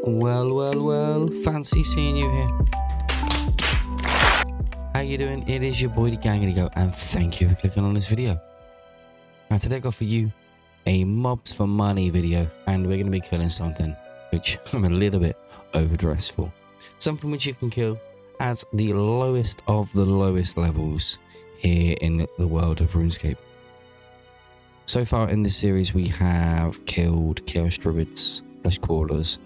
Well, fancy seeing you here. How you doing? It is your boy jhgamingltd, and thank you for clicking on this video. Now today I got for you a mobs for money video, and we're going to be killing something which I'm a little bit overdressed for. Something which you can kill at the lowest of the lowest levels here in the world of Runescape. So far in this series we have killed chaos druids, flesh crawlers,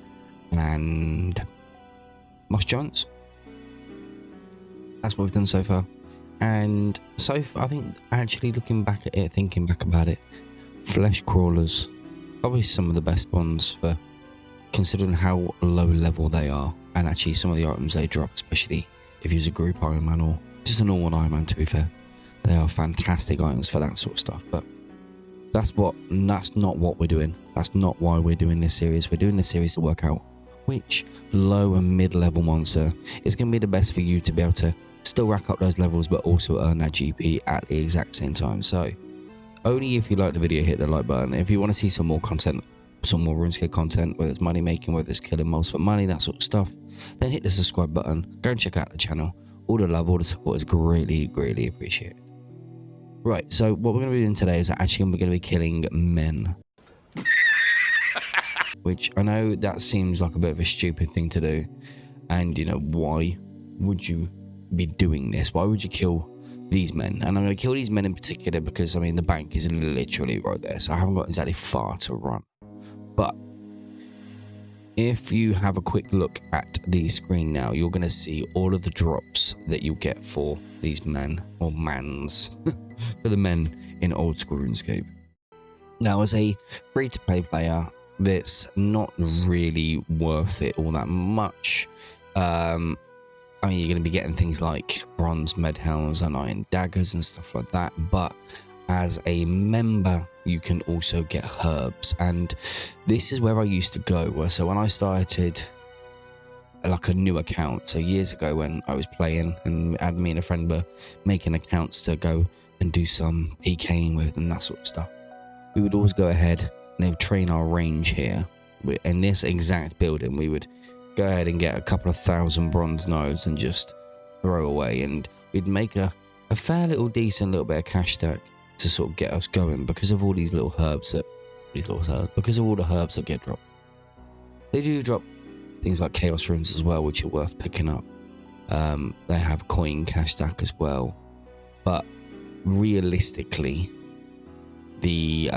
and moss giants. That's what we've done so far. And so far, I think actually looking back at it, thinking back about it, flesh crawlers probably some of the best ones for considering how low level they are, and actually some of the items they drop, especially if you use a group Iron Man or just a normal Iron Man, to be fair. They are fantastic items for that sort of stuff, but that's not what we're doing. That's not why we're doing this series. We're doing this series to work out which low and mid-level monster is going to be the best for you to be able to still rack up those levels but also earn that GP at the exact same time. So only if you like the video, hit the like button. If you want to see some more content, some more RuneScape content, whether it's money making, whether it's killing mobs for money, that sort of stuff, then hit the subscribe button. Go and check out the channel. All the love, all the support is greatly appreciated. Right, so what we're going to be doing today is actually we're going to be killing men. Which I know that seems like a bit of a stupid thing to do, and you know, why would you be doing this? Why would you kill these men? And I'm going to kill these men in particular because I mean the bank is literally right there, so I haven't got exactly far to run. But if you have a quick look at the screen now, you're going to see all of the drops that you get for these men, or mans, for the men in old school RuneScape. Now, as a free-to-play player, that's not really worth it all that much. I mean, you're going to be getting things like bronze medhelms and iron daggers and stuff like that, but as a member you can also get herbs, and this is where I used to go. So when I started like a new account, so years ago when I was playing and me and a friend were making accounts to go and do some PKing with and that sort of stuff, we would always go ahead and they would train our range here. In this exact building, we would go ahead and get a couple of 1,000 bronze knives and just throw away, and we'd make a fair little decent little bit of cash stack to sort of get us going because of all these little herbs that because of all the herbs that get dropped. They do drop things like chaos runes as well, which are worth picking up. They have coin cash stack as well, but realistically the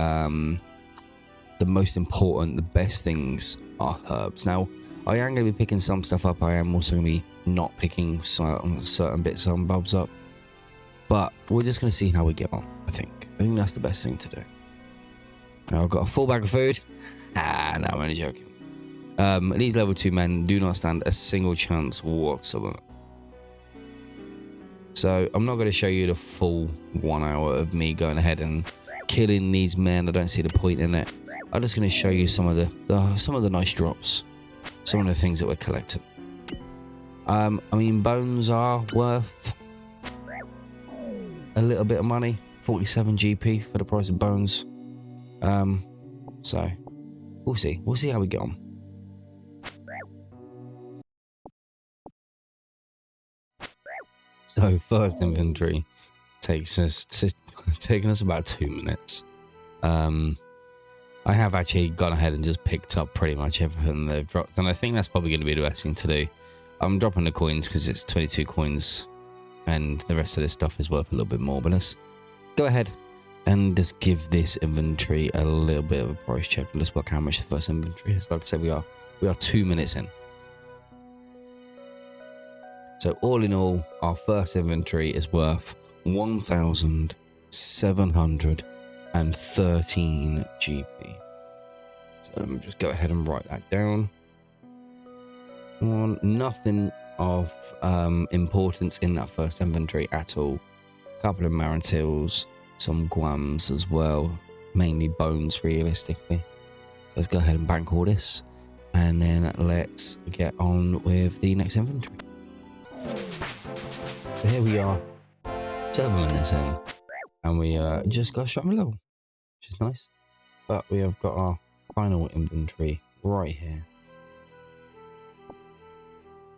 most important, the best things are herbs. Now, I am going to be picking some stuff up. I am also going to be not picking certain bits and bobs up. But we're just going to see how we get on, I think. I think that's the best thing to do. Now, I've got a full bag of food. No, I'm only joking. These level 2 men do not stand a single chance whatsoever. So, I'm not going to show you the full 1 hour of me going ahead and killing these men. I don't see the point in it. I'm just going to show you some of the nice drops, some of the things that we're collecting. I mean, bones are worth a little bit of money, 47 GP for the price of bones. So we'll see how we get on. So first inventory taking us about 2 minutes. I have actually gone ahead and just picked up pretty much everything they've dropped, and I think that's probably going to be the best thing to do. I'm dropping the coins because it's 22 coins, and the rest of this stuff is worth a little bit more. But let's go ahead and just give this inventory a little bit of a price check. Let's work out how much the first inventory is. Like I said, we are 2 minutes in. So all in all, our first inventory is worth 1,713 GP. So let me just go ahead and write that down. Nothing of importance in that first inventory at all. A couple of Marantils, some Guams as well, mainly bones realistically. Let's go ahead and bank all this, and then let's get on with the next inventory. So here we are, 7 minutes in, and we just got straight level, which is nice. But we have got our final inventory right here.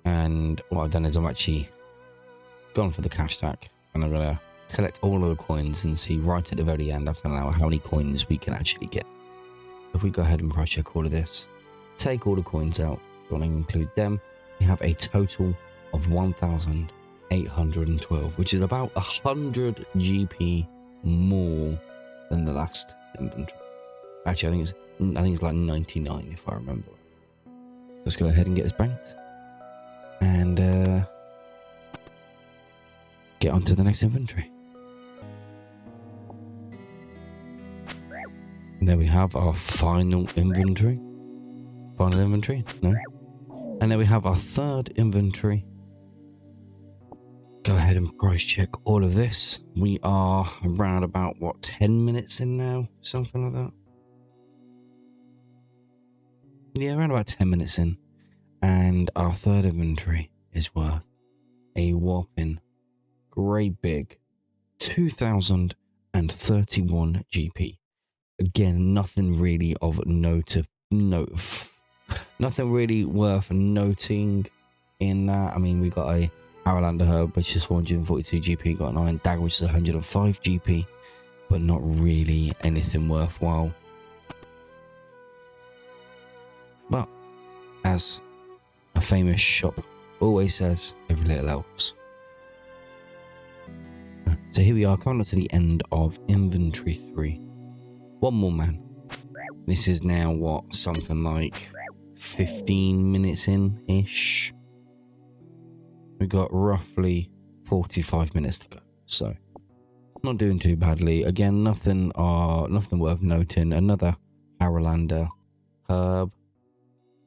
And what I've done is I've actually gone for the cash stack, and I'm gonna collect all of the coins and see right at the very end after an hour how many coins we can actually get. If we go ahead and price check all of this, take all the coins out, don't include them, we have a total of 1,812, which is about 100 GP more than the last inventory. Actually, I think it's like 99 if I remember. Let's go ahead and get this banked and get on to the next inventory. And there we have our final inventory. Final inventory? No. And then we have our third inventory. Go ahead and price check all of this. We are around about, what, 10 minutes in now? Something like that. Yeah, around about 10 minutes in. And our third inventory is worth a whopping great big 2,031 GP. Again, nothing really of note. Nothing really worth noting in that. I mean, we got a Aralander Herb, which is 442 GP, got an Iron Dagger, which is 105 GP, but not really anything worthwhile. But, as a famous shop always says, every little helps. So here we are, coming up to the end of inventory 3. One more, man. This is now, what, something like 15 minutes in-ish. We got roughly 45 minutes to go, so not doing too badly. Again, nothing worth noting. Another Aralander Herb.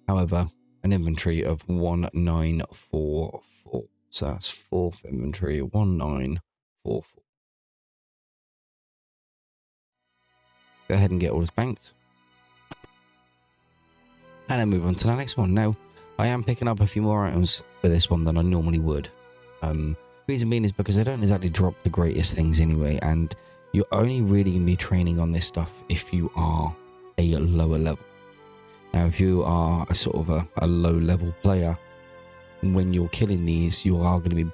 However, an inventory of 1944. So that's fourth inventory, 1944. Go ahead and get all this banked. And then move on to the next one. Now, I am picking up a few more items for this one than I normally would. Reason being is because they don't exactly drop the greatest things anyway, and you're only really going to be training on this stuff if you are a lower level. Now, if you are a sort of a low level player, when you're killing these, you are going to be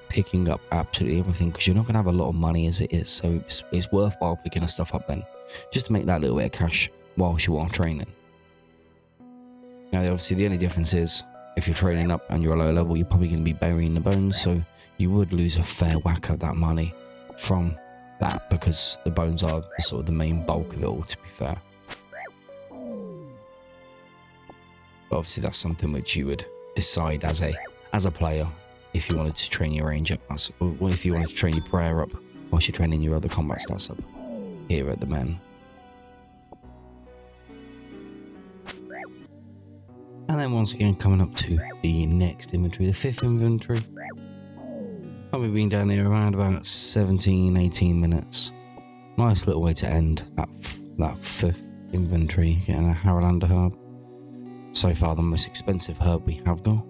picking up absolutely everything, because you're not going to have a lot of money as it is, so it's worthwhile picking the stuff up then, just to make that little bit of cash whilst you are training. Now, obviously, the only difference is, if you're training up and you're a low level, you're probably going to be burying the bones, so you would lose a fair whack of that money from that, because the bones are sort of the main bulk of it all, to be fair. But obviously, that's something which you would decide as a player, if you wanted to train your range up, or if you wanted to train your prayer up, whilst you're training your other combat stats up here at the men. And then once again, coming up to the next inventory, the fifth inventory. Probably been down here around about 17-18 minutes. Nice little way to end that fifth inventory, getting a Aralander Herb. So far the most expensive herb we have got.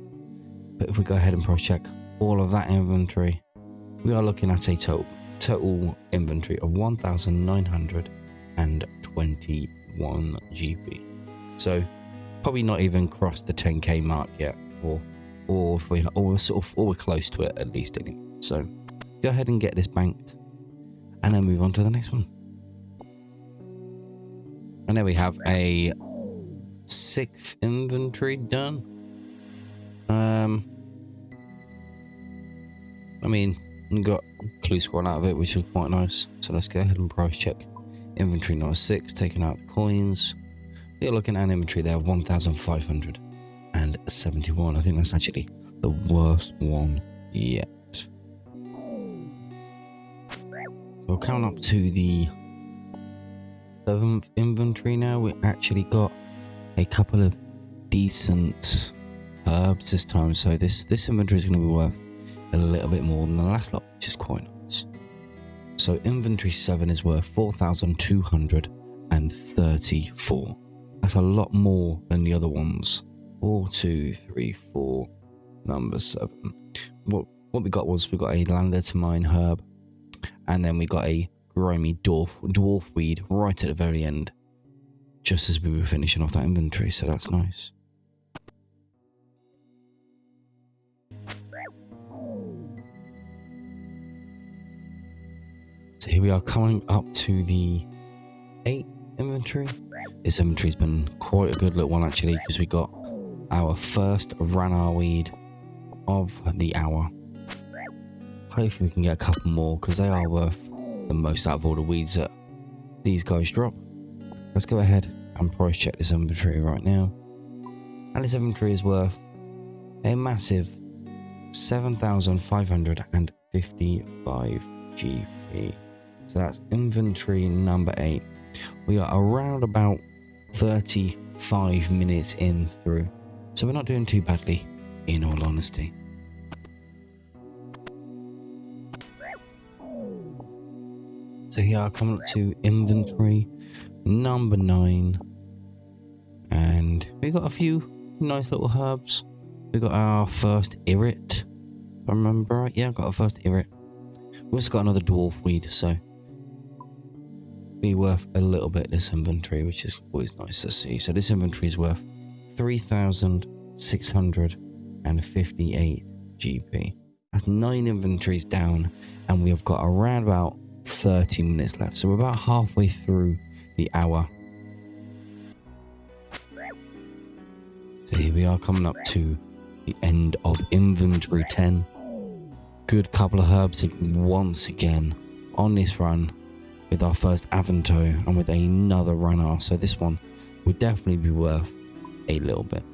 But if we go ahead and price check all of that inventory, we are looking at a total inventory of 1,921 GP. So probably not even crossed the 10k mark yet, or we're close to it at least anyway. So go ahead and get this banked, and then move on to the next one. And there we have a sixth inventory done. I mean, we got clue scroll out of it, which is quite nice. So let's go ahead and price check inventory number 6, taking out the coins. We're looking at an inventory there of 1,571. I think that's actually the worst one yet. We're coming up to the 7th inventory now. We actually got a couple of decent herbs this time, so this inventory is going to be worth a little bit more than the last lot, which is quite nice. So inventory 7 is worth 4,234. That's a lot more than the other ones. 4, 2, 3, 4, number 7. What we got was, we got a Lander to Mine herb, and then we got a grimy dwarf weed right at the very end, just as we were finishing off that inventory, so that's nice. So here we are coming up to the 8 inventory. This inventory's been quite a good little one actually, because we got our first runner weed of the hour. Hopefully we can get a couple more, because they are worth the most out of all the weeds that these guys drop. Let's go ahead and price check this inventory right now. And this inventory is worth a massive 7,555 GP. So that's inventory number 8. We are around about 35 minutes in through. So we're not doing too badly, in all honesty. So here are coming up to inventory number 9. And we got a few nice little herbs. We got our first irrit, if I remember right. Yeah, I got our first irrit. We also got another dwarf weed, so be worth a little bit this inventory, which is always nice to see. So this inventory is worth 3,658 GP. That's 9 inventories down, and we have got around about 30 minutes left. So we're about halfway through the hour. So here we are coming up to the end of inventory 10. Good couple of herbs once again on this run with our first Avanto and with another runner. So this one would definitely be worth a little bit.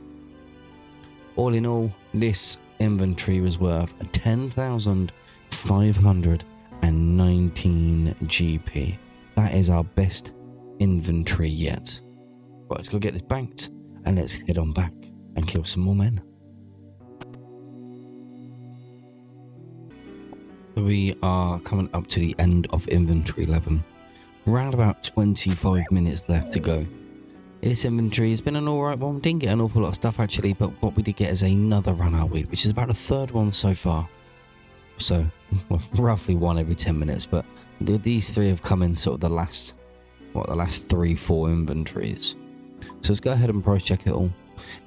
All in all, this inventory was worth 10,519 GP. That is our best inventory yet. Right, let's go get this banked and let's head on back and kill some more men. We are coming up to the end of inventory 11. Around about 25 minutes left to go. This inventory has been an alright one. We didn't get an awful lot of stuff actually, but what we did get is another run-out weed, which is about a third one so far. So, well, roughly one every 10 minutes, but these three have come in sort of the last 3-4 inventories. So let's go ahead and price check it all.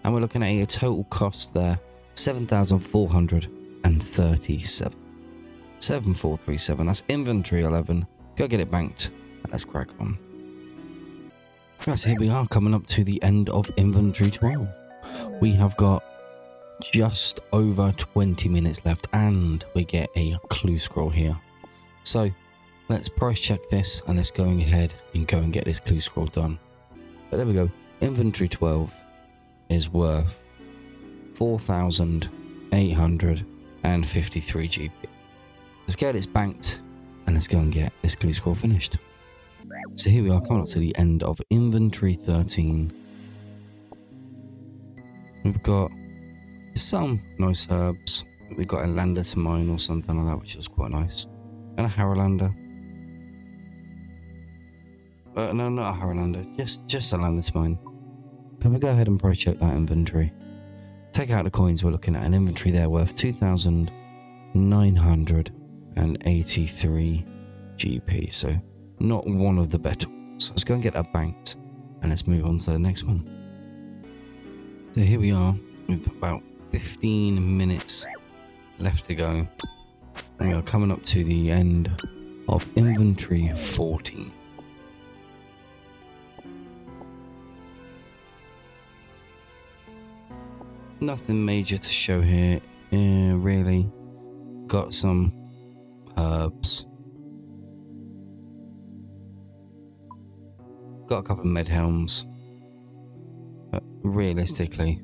And we're looking at a total cost there, 7,437. 7437, that's inventory 11. Go get it banked and let's crack on. Right, so here we are coming up to the end of inventory 12. We have got just over 20 minutes left and we get a clue scroll here. So let's price check this and let's go ahead and go and get this clue scroll done. But there we go. Inventory 12 is worth 4,853 GP. Let's get this banked and let's go and get this clue scroll finished. So here we are coming up to the end of inventory 13. We've got some nice herbs. We've got a lander to mine or something like that, which is quite nice. And a Haralander. No, not a Haralander, just a lander to mine. Can we go ahead and price check that inventory? Take out the coins, we're looking at an inventory there worth 2,983 GP, so not one of the better ones. Let's go and get that banked and let's move on to the next one. So here we are with about 15 minutes left to go, and we are coming up to the end of inventory 14. Nothing major to show here, really. Got some herbs. Got a couple of med helms. But realistically,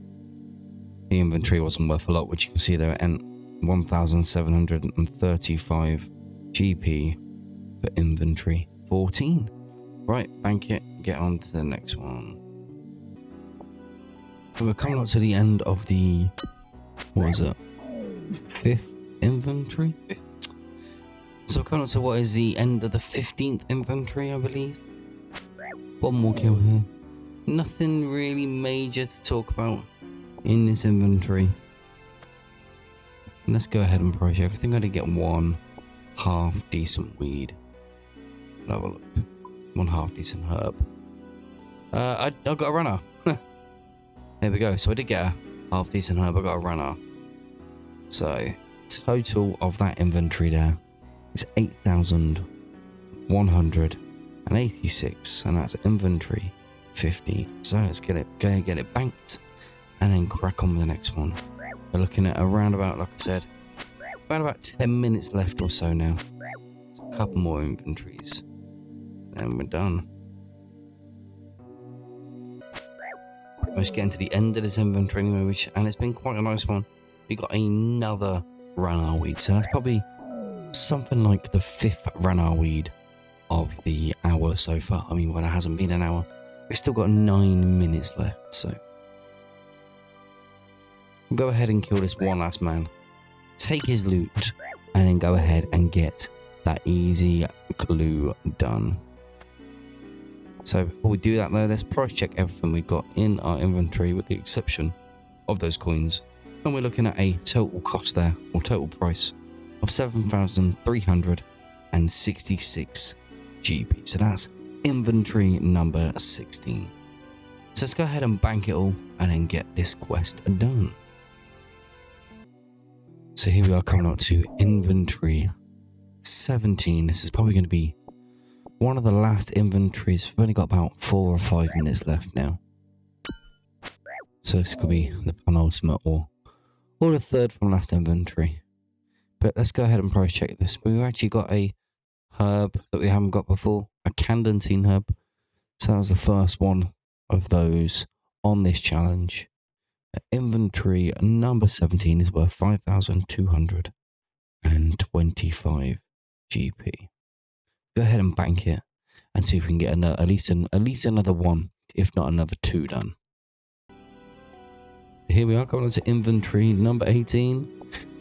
the inventory wasn't worth a lot, which you can see there, and 1,735 GP for inventory 14. Right, bank it, get on to the next one. So we're coming up to the end of the, what is it, 5th inventory? So we're coming up to what is the end of the 15th inventory, I believe. One more kill here. Nothing really major to talk about in this inventory. Let's go ahead and price check. I think I did get one half decent weed. I'll have a look. One half decent herb. I got a runner. There we go. So I did get a half decent herb. I got a runner. So total of that inventory there is 8,000 186, and that's inventory 50. So let's get it banked and then crack on with the next one. We're looking at around about, like I said, around about 10 minutes left or so now. So a couple more inventories and we're done. Almost getting to the end of this inventory anyway, and it's been quite a nice one. We got another Ranar weed, so that's probably something like the 5th Ranar weed of the hour so far. I mean, well, it hasn't been an hour. We've still got 9 minutes left, so we'll go ahead and kill this one last man, take his loot, and then go ahead and get that easy clue done. So before we do that though, let's price check everything we've got in our inventory with the exception of those coins. And we're looking at a total cost there, or total price, of 7,366 GP. So that's inventory number 16. So let's go ahead and bank it all and then get this quest done. So here we are coming up to inventory 17. This is probably going to be one of the last inventories. We've only got about 4 or 5 minutes left now. So this could be the penultimate or the third from last inventory. But let's go ahead and price check this. We've actually got a herb that we haven't got before, a candentine herb. So that was the first one of those on this challenge. Inventory number 17 is worth 5,225 GP. Go ahead and bank it and see if we can get another, at least another one, if not another 2 done. Here we are going to inventory number 18.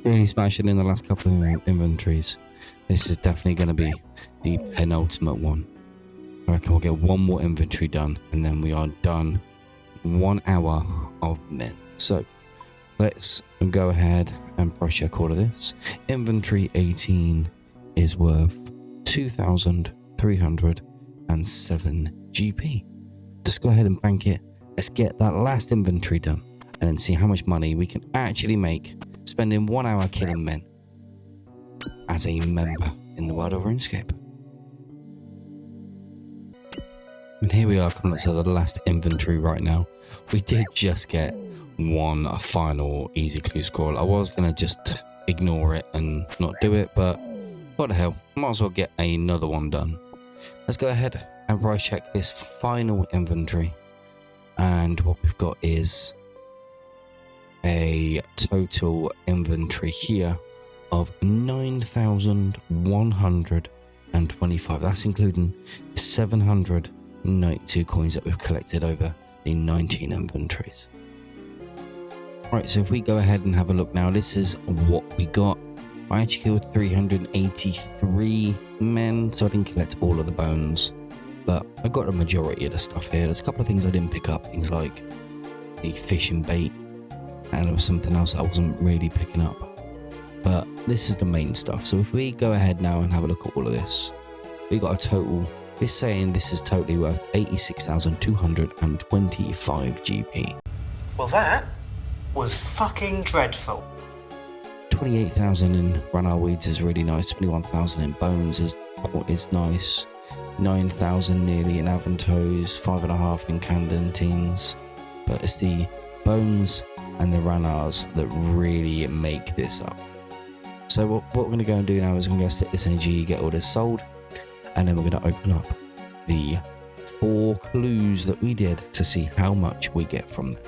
Really smashing in the last couple of inventories. This is definitely going to be the penultimate one. I reckon we'll get one more inventory done and then we are done. 1 hour of men. So let's go ahead and price check all of this. Inventory 18 is worth 2,307 GP. Just go ahead and bank it. Let's get that last inventory done and then see how much money we can actually make spending 1 hour killing men as a member in the world of RuneScape. And here we are coming up to the last inventory right now. We did just get one final easy clue scroll. I was going to just ignore it and not do it, but what the hell, might as well get another one done. Let's go ahead and price check this final inventory, and what we've got is a total inventory here of 9,125. That's including 792 coins that we've collected over the 19 inventories. Right, so if we go ahead and have a look now, this is what we got. I actually killed 383 men, so I didn't collect all of the bones, but I got a majority of the stuff here. There's a couple of things I didn't pick up, things like the fishing bait, and there was something else I wasn't really picking up. But this is the main stuff. So if we go ahead now and have a look at all of this, we got a total, it's saying this is totally worth 86,225 GP. Well, that was fucking dreadful. 28,000 in Ranar weeds is really nice. 21,000 in bones is nice. 9,000 nearly in Avantos. 5.5 in Candentines. But it's the bones and the Ranars that really make this up. So what we're going to go and do now is I'm going to stick this in a G, get all this sold, and then we're going to open up the 4 clues that we did to see how much we get from them.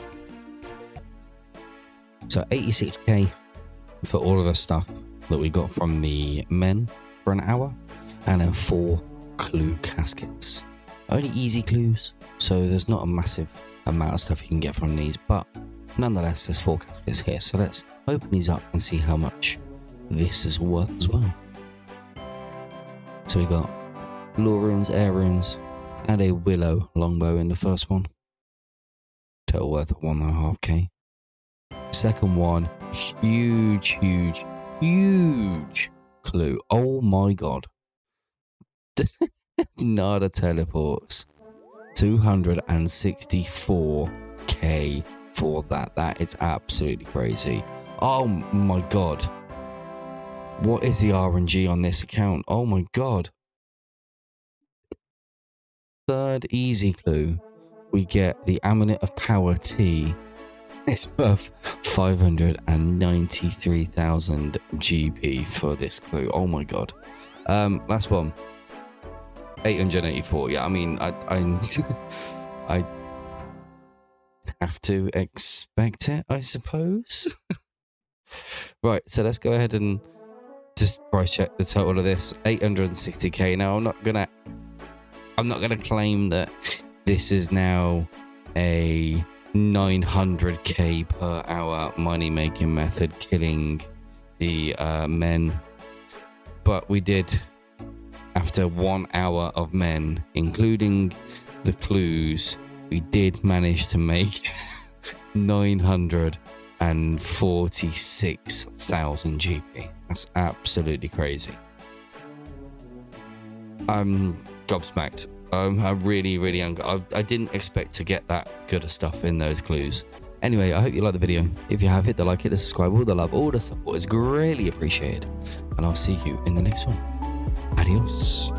So 86k for all of the stuff that we got from the men for an hour, and then 4 clue caskets. Only easy clues, so there's not a massive amount of stuff you can get from these, but nonetheless there's 4 caskets here. So let's open these up and see how much this is worth as well. So we got lore runes, air runes, and a willow longbow in the first one. Total worth 1.5k. Second one, huge clue. Oh my god. Nada teleports. 264k for that. That is absolutely crazy. Oh my god. What is the RNG on this account? Oh my god. third easy clue, we get the Amulet of Power T. It's worth 593,000 GP for this clue. Oh my god. Last one. 884. Yeah, I mean, I I have to expect it, I suppose. Right, so let's go ahead and just price check the total of this. 860k. Now I'm not gonna claim that this is now a 900k per hour money making method killing the men, but we did, after 1 hour of men, including the clues, we did manage to make 946,000 GP. That's absolutely crazy. I'm gobsmacked. I really am. I didn't expect to get that good of stuff in those clues. Anyway, I hope you liked the video. If you have, hit the like, hit the subscribe, all the love, all the support is greatly appreciated. And I'll see you in the next one. Adios.